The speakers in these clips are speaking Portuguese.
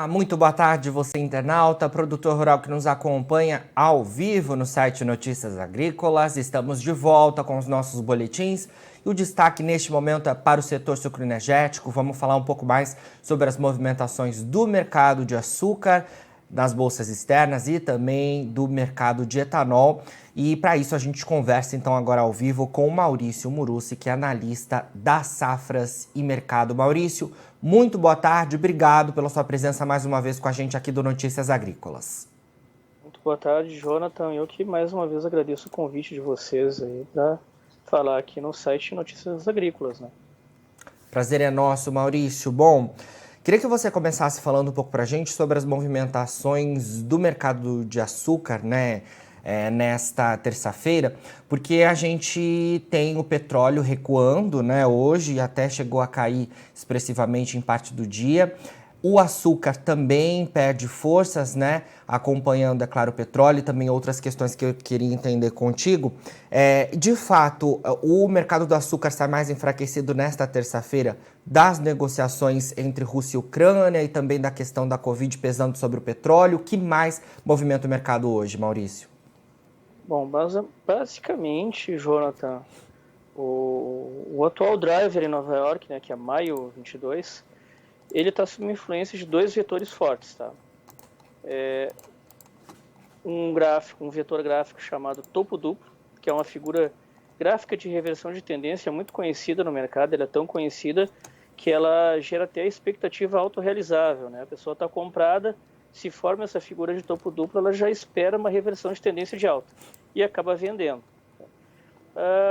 Muito boa tarde, você internauta, produtor rural que nos acompanha ao vivo no site Notícias Agrícolas. Estamos de volta com os nossos boletins e o destaque neste momento é para o setor sucroenergético. Vamos falar um pouco mais sobre as movimentações do mercado de açúcar, das bolsas externas e também do mercado de etanol. E para isso a gente conversa então agora ao vivo com o Maurício Murucci, que é analista das safras e mercado. Maurício, muito boa tarde, obrigado pela sua presença mais uma vez com a gente aqui do Notícias Agrícolas. Muito boa tarde, Jonathan. Eu que mais uma vez agradeço o convite de vocês aí para falar aqui no site Notícias Agrícolas, né? Prazer é nosso, Maurício. Bom, queria que você começasse falando um pouco para a gente sobre as movimentações do mercado de açúcar, né? Nesta terça-feira, porque a gente tem o petróleo recuando, né, hoje, até chegou a cair expressivamente em parte do dia. O açúcar também perde forças, né, acompanhando, é claro, o petróleo e também outras questões que eu queria entender contigo. De fato, o mercado do açúcar está mais enfraquecido nesta terça-feira das negociações entre Rússia e Ucrânia e também da questão da Covid pesando sobre o petróleo. O que mais movimenta o mercado hoje, Maurício? Bom, basicamente, Jonathan, o atual driver em Nova York, né, que é maio 22, ele está sob influência de dois vetores fortes, tá? Um vetor gráfico chamado topo duplo, que é uma figura gráfica de reversão de tendência muito conhecida no mercado. Ela é tão conhecida que ela gera até a expectativa autorrealizável, né? A pessoa está comprada, se forma essa figura de topo duplo, ela já espera uma reversão de tendência de alta e acaba vendendo.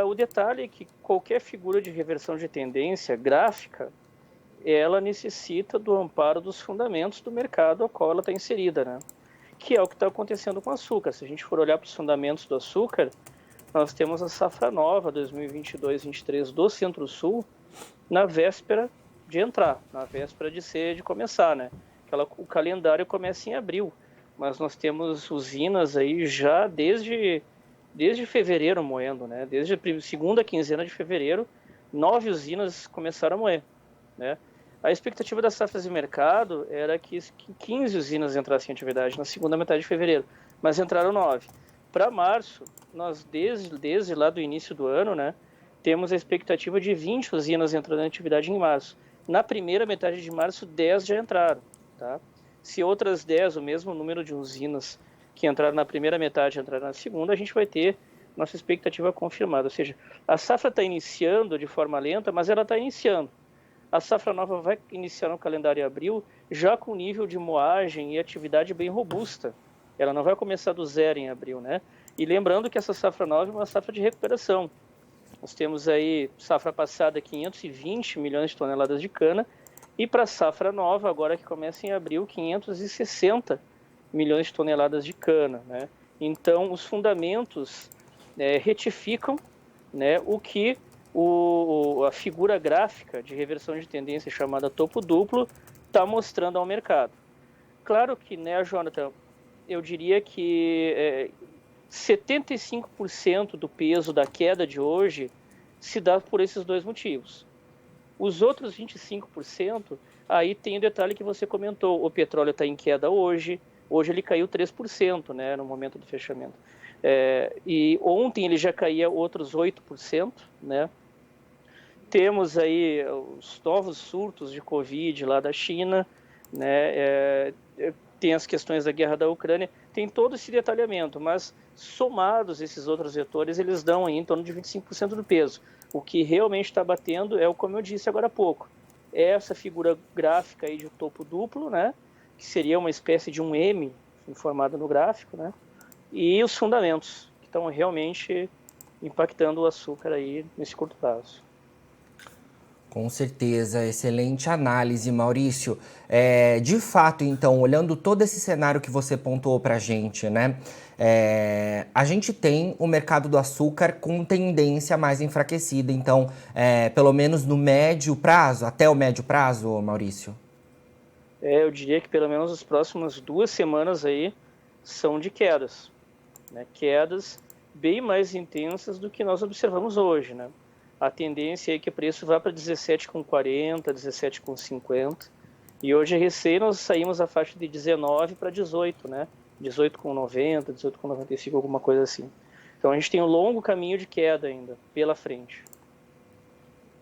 O detalhe é que qualquer figura de reversão de tendência gráfica, ela necessita do amparo dos fundamentos do mercado ao qual ela está inserida, né? Que é o que está acontecendo com o açúcar. Se a gente for olhar para os fundamentos do açúcar, nós temos a safra nova 2022-23 do Centro-Sul na véspera de entrar, na véspera de começar, né? O calendário começa em abril, mas nós temos usinas aí já desde fevereiro moendo, né? Desde a segunda quinzena de fevereiro, 9 usinas começaram a moer, né? A expectativa das safras de mercado era que 15 usinas entrassem em atividade na segunda metade de fevereiro, mas entraram 9. Para março, nós desde lá do início do ano, né, temos a expectativa de 20 usinas entrando em atividade em março. Na primeira metade de março, 10 já entraram. Tá? Se outras 10, o mesmo número de usinas que entraram na primeira metade entraram na segunda, a gente vai ter nossa expectativa confirmada. Ou seja, a safra está iniciando de forma lenta, mas ela está iniciando. A safra nova vai iniciar no calendário em abril, já com nível de moagem e atividade bem robusta. Ela não vai começar do zero em abril, né? E lembrando que essa safra nova é uma safra de recuperação. Nós temos aí, safra passada, 520 milhões de toneladas de cana, e para a safra nova, agora que começa em abril, 560 milhões de toneladas de cana, né? Então, os fundamentos retificam, né, o que a figura gráfica de reversão de tendência chamada topo duplo está mostrando ao mercado. Claro que, né, Jonathan, eu diria que 75% do peso da queda de hoje se dá por esses dois motivos. Os outros 25%, aí tem o detalhe que você comentou, o petróleo está em queda hoje ele caiu 3%, né, no momento do fechamento. E ontem ele já caía outros 8%, né? Temos aí os novos surtos de Covid lá da China, né? Tem as questões da guerra da Ucrânia, tem todo esse detalhamento, mas somados esses outros vetores, eles dão aí em torno de 25% do peso. O que realmente está batendo é, como eu disse agora há pouco, essa figura gráfica aí de topo duplo, né? Que seria uma espécie de um M informado no gráfico, né? E os fundamentos, que estão realmente impactando o açúcar aí nesse curto prazo. Com certeza, excelente análise, Maurício. De fato, então, olhando todo esse cenário que você pontuou para a gente, né? A gente tem o mercado do açúcar com tendência mais enfraquecida, então, pelo menos no médio prazo, até o médio prazo, Maurício? Eu diria que pelo menos as próximas 2 semanas aí são de quedas, né? Quedas bem mais intensas do que nós observamos hoje, né? A tendência é que o preço vá para 17,40, 17,50 E hoje, recém, nós saímos a faixa de 19 para 18, né? 18,90, 18,95, alguma coisa assim. Então a gente tem um longo caminho de queda ainda pela frente.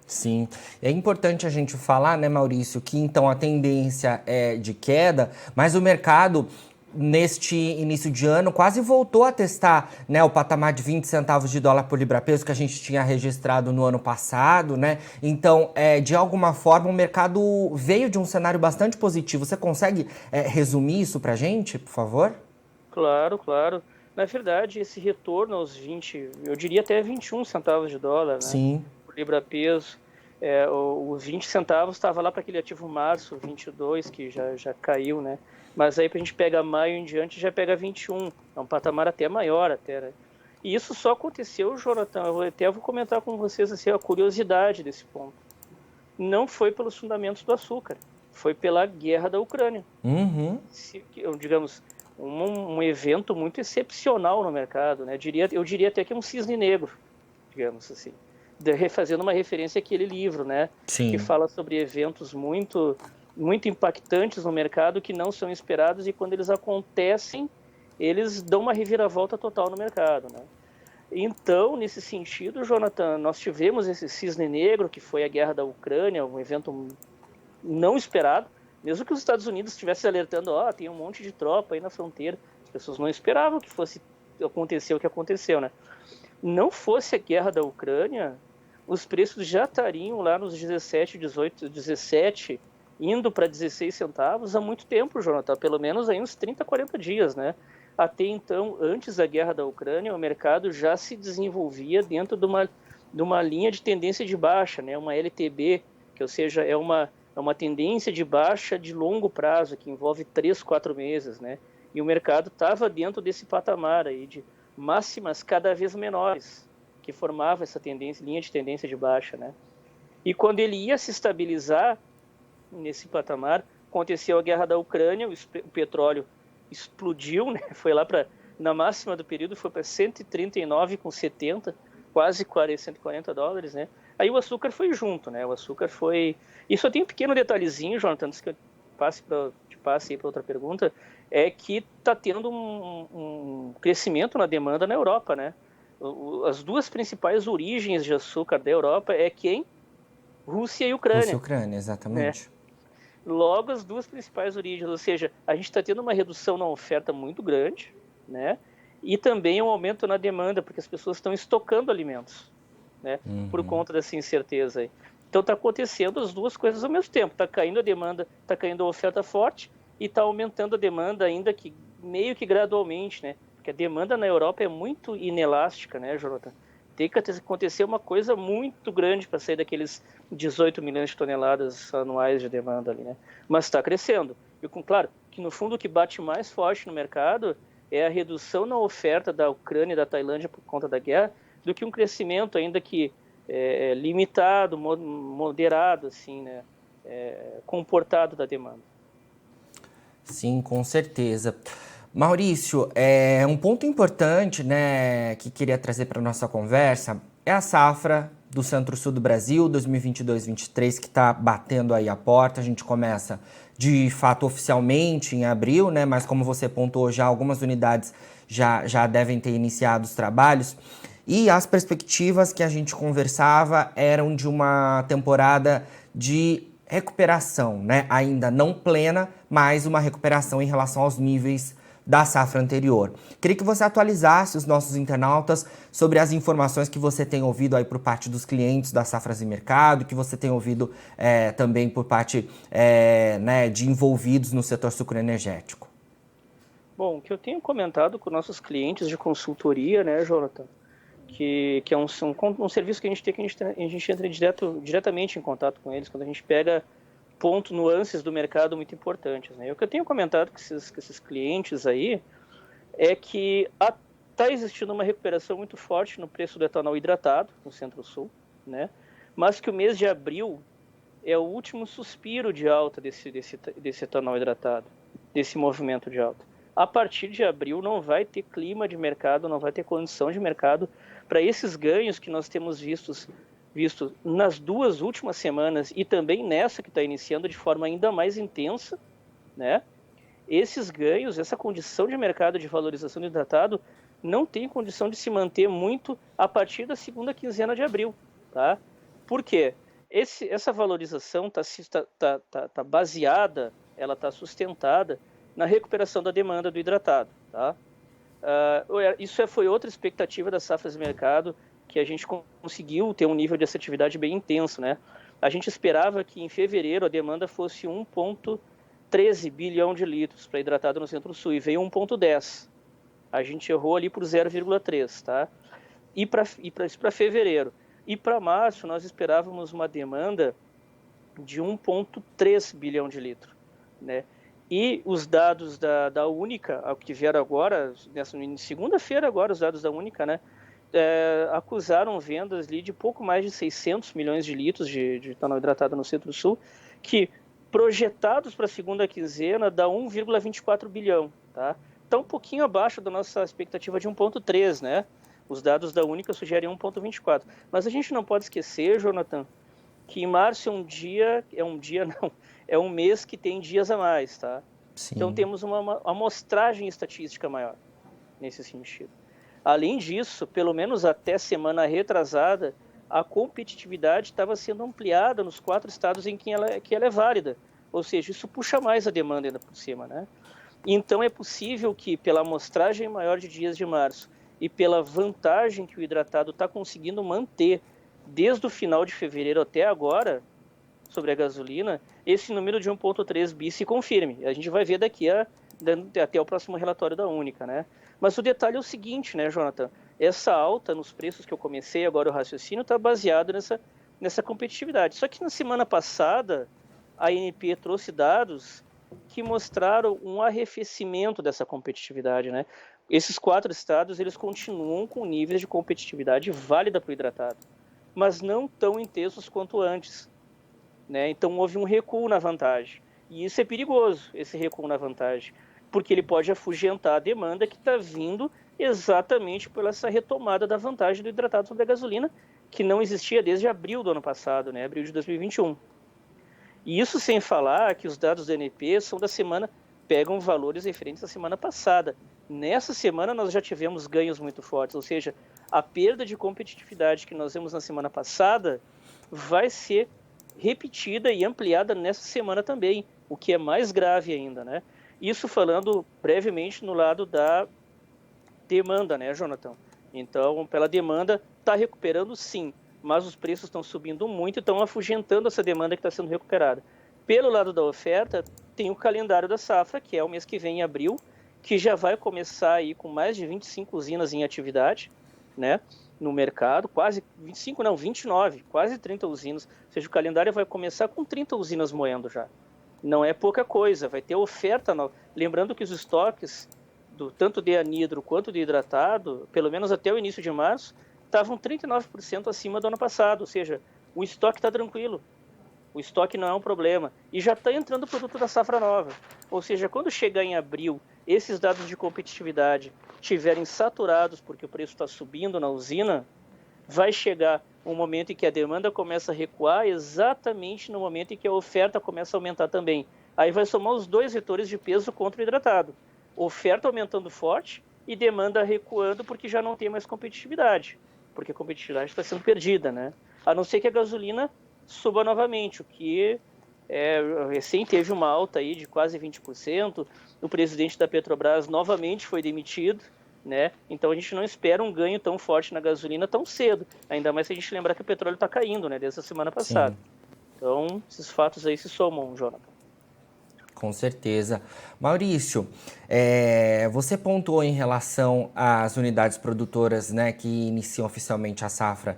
Sim, é importante a gente falar, né, Maurício, que então a tendência é de queda, mas o mercado neste início de ano quase voltou a testar, né, o patamar de 20 centavos de dólar por libra-peso que a gente tinha registrado no ano passado, né? Então, de alguma forma, o mercado veio de um cenário bastante positivo. Você consegue resumir isso pra gente, por favor? Claro, claro. Na verdade, esse retorno aos 20, eu diria até 21 centavos de dólar, né, Sim. por libra-peso, os 20 centavos estava lá para aquele ativo março 22, que já caiu, né? Mas aí para a gente pegar maio em diante, já pega 21, é um patamar até maior, até, né? E isso só aconteceu, Jonathan, eu vou comentar com vocês assim, a curiosidade desse ponto. Não foi pelos fundamentos do açúcar, foi pela guerra da Ucrânia. Uhum. Digamos, um evento muito excepcional no mercado, né? Eu diria até que é um cisne negro, digamos assim, fazendo uma referência àquele livro, né? Que Sim. fala sobre eventos muito impactantes no mercado que não são esperados e quando eles acontecem, eles dão uma reviravolta total no mercado, né? Então, nesse sentido, Jonathan, nós tivemos esse cisne negro, que foi a guerra da Ucrânia, um evento não esperado, mesmo que os Estados Unidos estivessem alertando, tem um monte de tropa aí na fronteira, as pessoas não esperavam que fosse acontecer o que aconteceu, né? Não fosse a guerra da Ucrânia, os preços já estariam lá nos 17, 18, 17, indo para 16 centavos há muito tempo, Jonathan, pelo menos aí uns 30, 40 dias, né? Até então, antes da guerra da Ucrânia, o mercado já se desenvolvia dentro de uma linha de tendência de baixa, né? Uma LTB, que ou seja, é uma tendência de baixa de longo prazo, que envolve 3, 4 meses, né? E o mercado estava dentro desse patamar aí de máximas cada vez menores, que formava essa linha de tendência de baixa, né? E quando ele ia se estabilizar nesse patamar, aconteceu a guerra da Ucrânia, o petróleo explodiu, né? Foi lá na máxima do período, foi para 139,70, quase 140 dólares, né? Aí o açúcar foi junto, né? O açúcar foi... E só tem um pequeno detalhezinho, Jonathan, antes que eu te passe aí para outra pergunta, é que está tendo um crescimento na demanda na Europa, né? As duas principais origens de açúcar da Europa é quem? Rússia e Ucrânia. Rússia e Ucrânia, Né? exatamente. Logo, as duas principais origens, ou seja, a gente está tendo uma redução na oferta muito grande, né? E também um aumento na demanda, porque as pessoas estão estocando alimentos, né? Por conta dessa incerteza aí. Então está acontecendo as duas coisas ao mesmo tempo. Está caindo a demanda, está caindo a oferta forte e está aumentando a demanda ainda que meio que gradualmente, né? Porque a demanda na Europa é muito inelástica, né, Jonathan? Tem que acontecer uma coisa muito grande para sair daqueles 18 milhões de toneladas anuais de demanda ali, né? Mas está crescendo. E claro, que no fundo o que bate mais forte no mercado é a redução na oferta da Ucrânia e da Tailândia por conta da guerra, do que um crescimento ainda que limitado, moderado, assim, né? Comportado da demanda. Sim, com certeza. Maurício, um ponto importante, né, que queria trazer para nossa conversa é a safra do Centro-Sul do Brasil, 2022-23, que está batendo aí a porta. A gente começa, de fato, oficialmente em abril, né, mas como você pontuou, já algumas unidades já devem ter iniciado os trabalhos. E as perspectivas que a gente conversava eram de uma temporada de recuperação, né? Ainda não plena, mas uma recuperação em relação aos níveis da safra anterior. Queria que você atualizasse os nossos internautas sobre as informações que você tem ouvido aí por parte dos clientes da Safras e Mercado, que você tem ouvido também por parte né, de envolvidos no setor sucroenergético. Bom, o que eu tenho comentado com nossos clientes de consultoria, né, Jonathan, que é um serviço que a gente tem, que a gente entra diretamente em contato com eles, quando a gente pega nuances do mercado muito importantes, né? O que eu tenho comentado com esses clientes aí é que está existindo uma recuperação muito forte no preço do etanol hidratado no Centro-Sul, né? Mas que o mês de abril é o último suspiro de alta desse etanol hidratado, desse movimento de alta. A partir de abril não vai ter clima de mercado, não vai ter condição de mercado para esses ganhos que nós temos vistos visto nas 2 últimas semanas e também nessa que está iniciando de forma ainda mais intensa, né? Esses ganhos, essa condição de mercado de valorização do hidratado não tem condição de se manter muito a partir da segunda quinzena de abril, tá? Por quê? Essa valorização tá baseada, ela está sustentada na recuperação da demanda do hidratado, tá? Isso foi outra expectativa das safras de mercado, que a gente conseguiu ter um nível de assertividade bem intenso, né? A gente esperava que em fevereiro a demanda fosse 1,13 bilhão de litros para hidratado no Centro-Sul e veio 1,10. A gente errou ali por 0,3, tá? E para fevereiro. E para março nós esperávamos uma demanda de 1,3 bilhão de litros, né? E os dados da Única, que vieram agora, segunda-feira agora, os dados da Única, né? Acusaram vendas ali de pouco mais de 600 milhões de litros de etanol hidratado no Centro-Sul, que projetados para a segunda quinzena dá 1,24 bilhão, tá? Está um pouquinho abaixo da nossa expectativa de 1,3, né? Os dados da Única sugerem 1,24. Mas a gente não pode esquecer, Jonathan, que em março é um mês que tem dias a mais, tá? Sim. Então temos uma amostragem estatística maior nesse sentido. Além disso, pelo menos até semana retrasada, a competitividade estava sendo ampliada nos 4 estados em que ela é válida. Ou seja, isso puxa mais a demanda ainda por cima, né? Então é possível que, pela amostragem maior de dias de março e pela vantagem que o hidratado está conseguindo manter desde o final de fevereiro até agora, sobre a gasolina, esse número de 1,3 bi se confirme. A gente vai ver daqui até o próximo relatório da Única, né? Mas o detalhe é o seguinte, né, Jonathan? Essa alta nos preços que eu comecei agora o raciocínio está baseado nessa competitividade. Só que na semana passada, a ANP trouxe dados que mostraram um arrefecimento dessa competitividade, né? Esses 4 estados, eles continuam com níveis de competitividade válida para o hidratado, mas não tão intensos quanto antes, né? Então houve um recuo na vantagem. E isso é perigoso, esse recuo na vantagem, porque ele pode afugentar a demanda que está vindo exatamente por essa retomada da vantagem do hidratado sobre a gasolina, que não existia desde abril do ano passado, né? Abril de 2021. E isso sem falar que os dados do ANP são da semana, pegam valores referentes à semana passada. Nessa semana nós já tivemos ganhos muito fortes, ou seja, a perda de competitividade que nós vimos na semana passada vai ser repetida e ampliada nessa semana também, o que é mais grave ainda, né? Isso falando brevemente no lado da demanda, né, Jonathan? Então, pela demanda, está recuperando sim, mas os preços estão subindo muito e estão afugentando essa demanda que está sendo recuperada. Pelo lado da oferta, tem o calendário da safra, que é o mês que vem, em abril, que já vai começar aí com mais de 25 usinas em atividade, né, no mercado, quase 25, não, 29, quase 30 usinas. Ou seja, o calendário vai começar com 30 usinas moendo já. Não é pouca coisa, vai ter oferta nova. Lembrando que os estoques, tanto de anidro quanto de hidratado, pelo menos até o início de março, estavam 39% acima do ano passado, ou seja, o estoque está tranquilo, o estoque não é um problema, e já está entrando o produto da safra nova, ou seja, quando chegar em abril, esses dados de competitividade estiverem saturados porque o preço está subindo na usina, vai chegar um momento em que a demanda começa a recuar, exatamente no momento em que a oferta começa a aumentar também. Aí vai somar os 2 vetores de peso contra o hidratado, oferta aumentando forte e demanda recuando porque já não tem mais competitividade, porque a competitividade está sendo perdida, né? A não ser que a gasolina suba novamente, o que recém teve uma alta aí de quase 20%, o presidente da Petrobras novamente foi demitido, né? Então a gente não espera um ganho tão forte na gasolina tão cedo, ainda mais se a gente lembrar que o petróleo está caindo, né, desde a semana passada. Sim. Então esses fatos aí se somam, Jonathan. Com certeza. Maurício, você pontuou em relação às unidades produtoras, né, que iniciam oficialmente a safra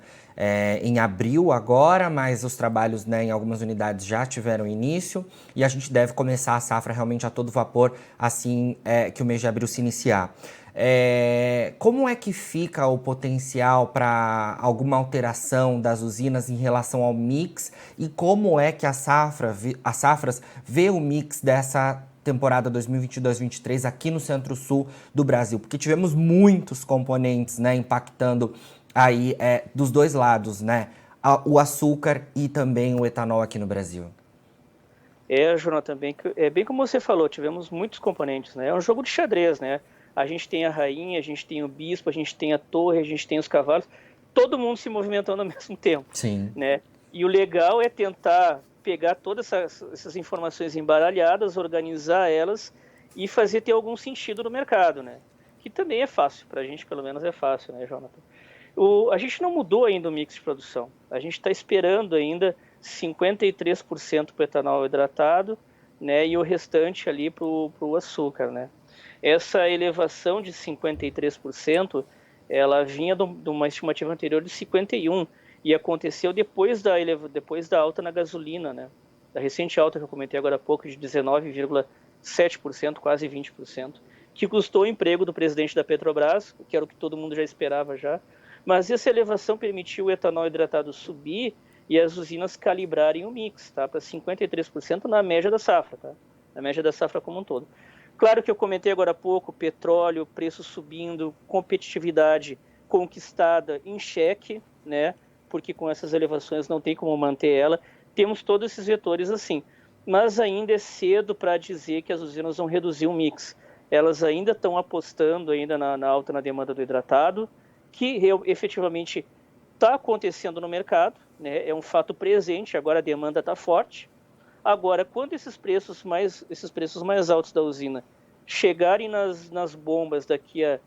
em abril agora, mas os trabalhos, né, em algumas unidades já tiveram início e a gente deve começar a safra realmente a todo vapor assim que o mês de abril se iniciar. Como é que fica o potencial para alguma alteração das usinas em relação ao mix e como é que as safras vê o mix dessa temporada 2022-23 aqui no Centro-Sul do Brasil? Porque tivemos muitos componentes, né, impactando aí dos dois lados, né? o açúcar e também o etanol aqui no Brasil? Jonathan, bem como você falou, tivemos muitos componentes, né? É um jogo de xadrez, né? A gente tem a rainha, a gente tem o bispo, a gente tem a torre, a gente tem os cavalos, todo mundo se movimentando ao mesmo tempo, Sim. né? E o legal é tentar pegar todas essas informações embaralhadas, organizar elas e fazer ter algum sentido no mercado, né? Que também é fácil, para a gente pelo menos é fácil, né, Jonathan? A gente não mudou ainda o mix de produção, a gente está esperando ainda 53% para o etanol hidratado, né, e o restante ali para o açúcar, né. Essa elevação de 53%, ela vinha de uma estimativa anterior de 51%, e aconteceu depois da alta na gasolina, né, da recente alta que eu comentei agora há pouco, de 19,7%, quase 20%, que custou o emprego do presidente da Petrobras, que era o que todo mundo já esperava já, mas essa elevação permitiu o etanol hidratado subir e as usinas calibrarem o mix, tá, para 53% na média da safra, tá, na média da safra como um todo. Claro que eu comentei agora há pouco, petróleo, preço subindo, competitividade conquistada em xeque, né, porque com essas elevações não tem como manter ela. Temos todos esses vetores assim, mas ainda é cedo para dizer que as usinas vão reduzir o mix. Elas ainda estão apostando ainda na alta na demanda do hidratado, que efetivamente está acontecendo no mercado, né? É um fato presente, agora a demanda está forte. Agora, quando esses preços mais altos da usina chegarem nas bombas daqui a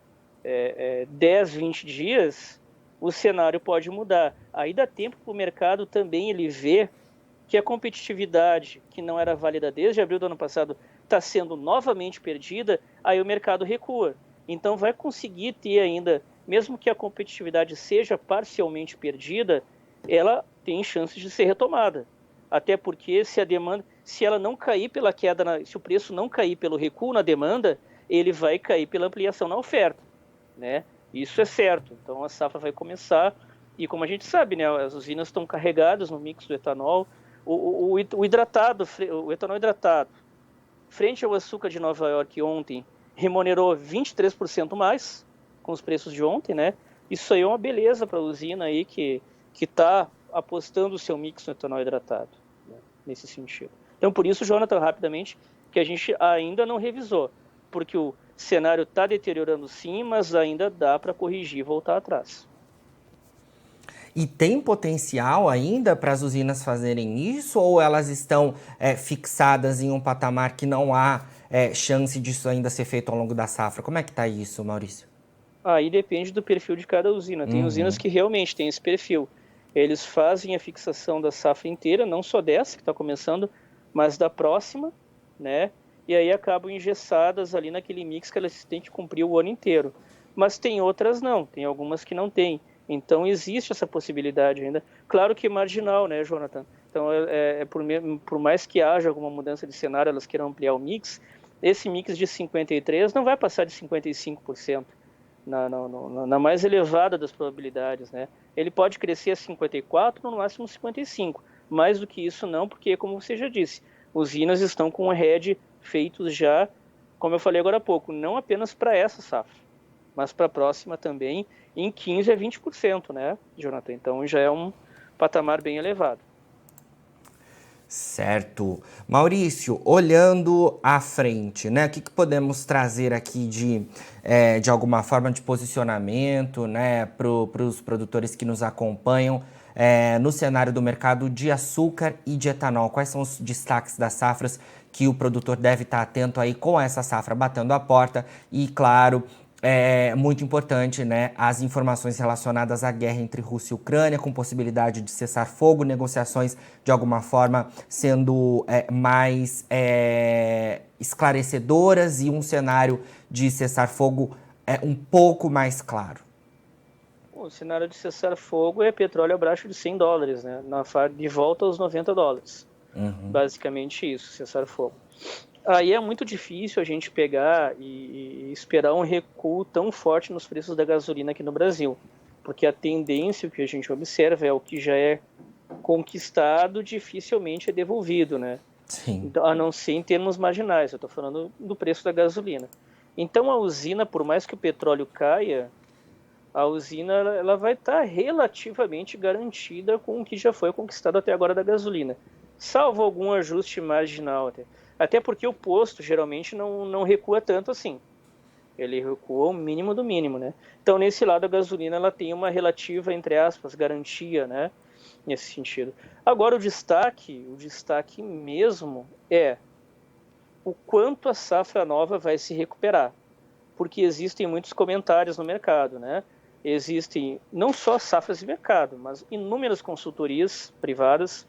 10, 20 dias, o cenário pode mudar. Aí dá tempo para o mercado também ele ver que a competitividade, que não era válida desde abril do ano passado, está sendo novamente perdida, aí o mercado recua. Então vai conseguir ter ainda, mesmo que a competitividade seja parcialmente perdida, ela tem chances de ser retomada. Até porque se ela não cair pela queda, se o preço não cair pelo recuo na demanda, ele vai cair pela ampliação na oferta, né? Isso é certo. Então a safra vai começar e, como a gente sabe, né, as usinas estão carregadas no mix do etanol. O etanol hidratado, frente ao açúcar de Nova York ontem, remunerou 23% mais com os preços de ontem, né? Isso aí é uma beleza para a usina aí que está apostando o seu mix no etanol hidratado, né, nesse sentido. Então, por isso, Jonathan, rapidamente, que a gente ainda não revisou, porque o cenário está deteriorando sim, mas ainda dá para corrigir e voltar atrás. E tem potencial ainda para as usinas fazerem isso, ou elas estão fixadas em um patamar que não há chance disso ainda ser feito ao longo da safra? Como é que está isso, Maurício? Aí depende do perfil de cada usina. Tem usinas que realmente têm esse perfil. Eles fazem a fixação da safra inteira, não só dessa que está começando, mas da próxima, né? E aí acabam engessadas ali naquele mix que elas têm que cumprir o ano inteiro. Mas tem outras não, tem algumas que não têm. Então existe essa possibilidade ainda. Claro que marginal, né, Jonathan? Então por mais que haja alguma mudança de cenário, elas queiram ampliar o mix, esse mix de 53% não vai passar de 55%. Na mais elevada das probabilidades, né? Ele pode crescer a 54%, no máximo 55%. Mais do que isso não, porque, como você já disse, usinas estão com o head feitos já, como eu falei agora há pouco, não apenas para essa safra, mas para a próxima também, em 15% a 20%, né, Jonathan? Então já é um patamar bem elevado. Certo. Maurício, olhando à frente, né, o que podemos trazer aqui de alguma forma de posicionamento, né, para os produtores que nos acompanham no cenário do mercado de açúcar e de etanol? Quais são os destaques das safras que o produtor deve estar atento aí com essa safra batendo a porta? E, claro, é muito importante, né, as informações relacionadas à guerra entre Rússia e Ucrânia, com possibilidade de cessar fogo, negociações de alguma forma sendo mais esclarecedoras e um cenário de cessar fogo um pouco mais claro. O cenário de cessar fogo é petróleo abaixo de $100, né, de volta aos $90. Basicamente isso, cessar fogo. Aí é muito difícil a gente pegar e esperar um recuo tão forte nos preços da gasolina aqui no Brasil, porque a tendência que a gente observa é o que já é conquistado dificilmente é devolvido, né? Sim. Então, a não ser em termos marginais, eu estou falando do preço da gasolina. Então a usina, por mais que o petróleo caia, a usina ela vai estar relativamente garantida com o que já foi conquistado até agora da gasolina, salvo algum ajuste marginal. Até porque o posto geralmente não recua tanto assim. Ele recua o mínimo do mínimo, né? Então, nesse lado, a gasolina ela tem uma relativa, entre aspas, garantia, né? Nesse sentido. Agora, o destaque mesmo é o quanto a safra nova vai se recuperar. Porque existem muitos comentários no mercado, né? Existem não só safras de mercado, mas inúmeras consultorias privadas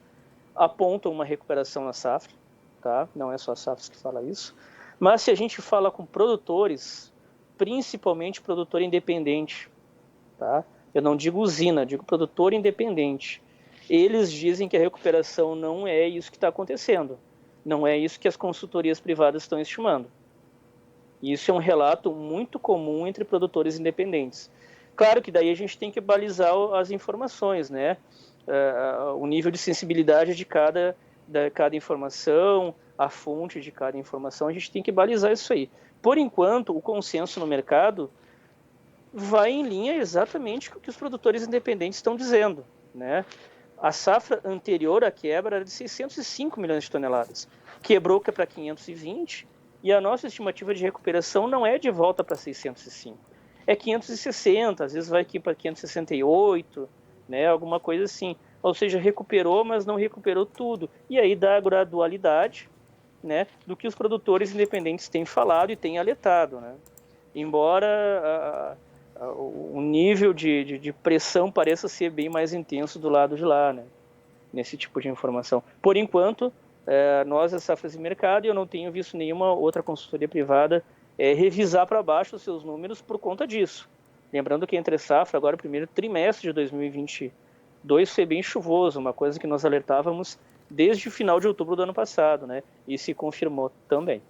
apontam uma recuperação na safra, tá? Não é só a Safras que fala isso. Mas se a gente fala com produtores, principalmente produtor independente, tá? Eu não digo usina, digo produtor independente. Eles dizem que a recuperação não é isso que está acontecendo. Não é isso que as consultorias privadas estão estimando. Isso é um relato muito comum entre produtores independentes. Claro que daí a gente tem que balizar as informações, né? O nível de sensibilidade de cada informação, a fonte de cada informação, a gente tem que balizar isso aí. Por enquanto, o consenso no mercado vai em linha exatamente com o que os produtores independentes estão dizendo, né? A safra anterior à quebra era de 605 milhões de toneladas. Quebrou para 520 e a nossa estimativa de recuperação não é de volta para 605. É 560, às vezes vai aqui para 568, né? Alguma coisa assim. Ou seja, recuperou, mas não recuperou tudo. E aí dá a gradualidade, né, do que os produtores independentes têm falado e têm alertado, né? Embora o nível de pressão pareça ser bem mais intenso do lado de lá, né, nesse tipo de informação. Por enquanto, nós, as Safras e Mercado, eu não tenho visto nenhuma outra consultoria privada revisar para baixo os seus números por conta disso. Lembrando que entre safra, agora o primeiro trimestre de 2022 foi bem chuvoso, uma coisa que nós alertávamos desde o final de outubro do ano passado, né? E se confirmou também.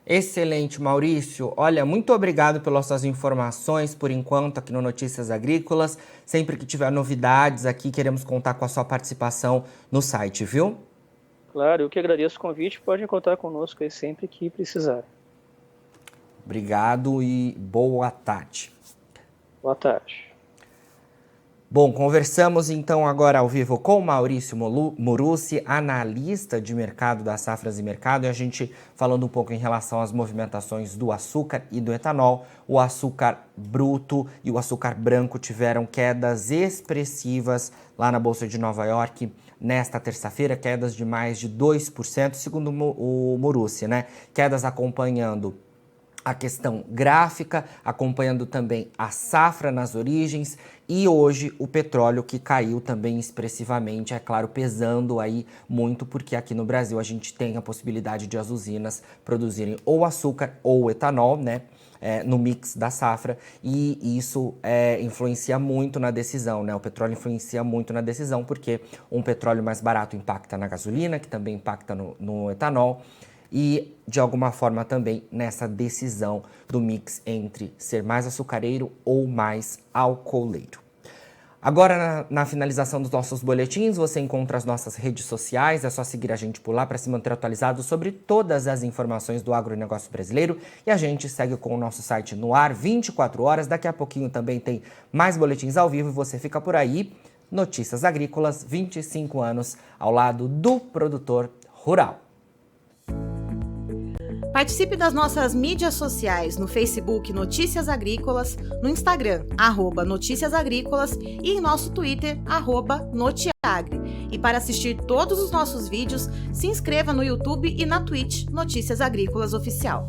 Excelente, Maurício. Olha, muito obrigado pelas suas informações por enquanto aqui no Notícias Agrícolas. Sempre que tiver novidades aqui, queremos contar com a sua participação no site, viu? Claro, eu que agradeço o convite. Podem contar conosco aí sempre que precisar. Obrigado e boa tarde. Boa tarde. Bom, conversamos então agora ao vivo com Maurício Morucci, analista de mercado da Safras e Mercado, e a gente falando um pouco em relação às movimentações do açúcar e do etanol. O açúcar bruto e o açúcar branco tiveram quedas expressivas lá na Bolsa de Nova York nesta terça-feira, quedas de mais de 2%, segundo o Morucci, né? Quedas acompanhando a questão gráfica, acompanhando também a safra nas origens e hoje o petróleo que caiu também expressivamente, é claro, pesando aí muito, porque aqui no Brasil a gente tem a possibilidade de as usinas produzirem ou açúcar ou etanol, né, no mix da safra, e isso influencia muito na decisão, né? O petróleo influencia muito na decisão, porque um petróleo mais barato impacta na gasolina, que também impacta no etanol, e, de alguma forma, também nessa decisão do mix entre ser mais açucareiro ou mais alcooleiro. Agora, na finalização dos nossos boletins, você encontra as nossas redes sociais, é só seguir a gente por lá para se manter atualizado sobre todas as informações do agronegócio brasileiro. E a gente segue com o nosso site no ar 24 horas, daqui a pouquinho também tem mais boletins ao vivo e você fica por aí. Notícias Agrícolas, 25 anos ao lado do produtor rural. Participe das nossas mídias sociais no Facebook Notícias Agrícolas, no Instagram, @Notícias Agrícolas e em nosso Twitter, @Notiagre. E para assistir todos os nossos vídeos, se inscreva no YouTube e na Twitch Notícias Agrícolas Oficial.